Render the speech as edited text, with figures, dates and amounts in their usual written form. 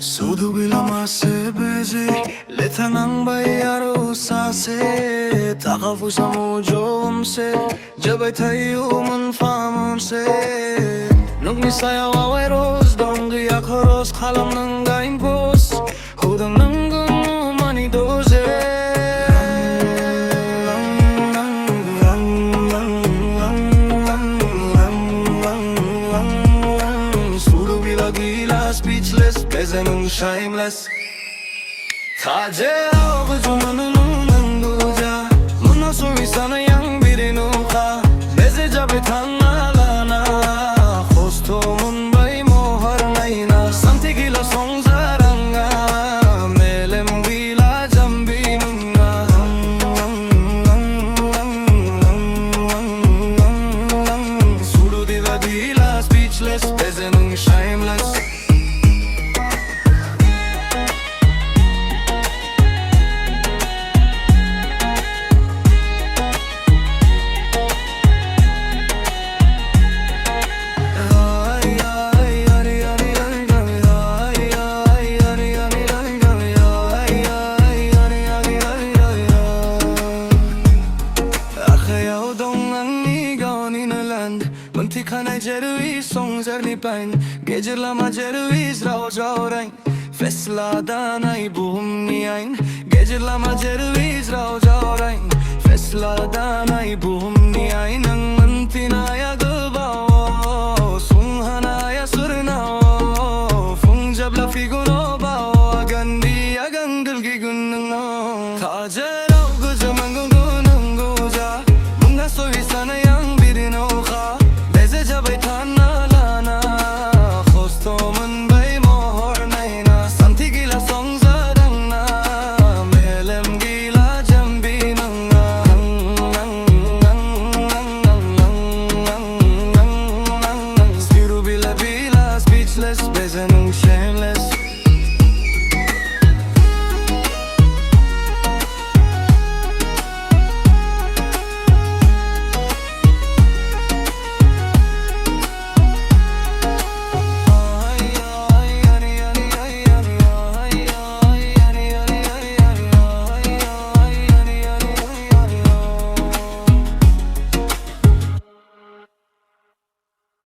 Swdwb Gwila mase BEZE Letha nangbai AROZ SASE Thakha fwisa MWJWMSE Jabai thayw Mwnse Nwgni sayao AROZ gwiya KHOROS Khalam nangbai Hwdwng MONEY DOZE Swdwb Gwila speechless BEZE Shameless JRAO gwjwn mwnw fwisa BEZE Jabai Thakha hosto nangbai mohar naina santi gila song zaranga melem gwila jambi nunga Swdwb Gwila speechless BEZE shameless JRAO JRAO Fesla danai buhumni ain JRAO JRAO Fesla danai buhumni ain Mantinaya gulbao Sunghanaya surnao Fungjabla figuno bao Agandi agandul gigunno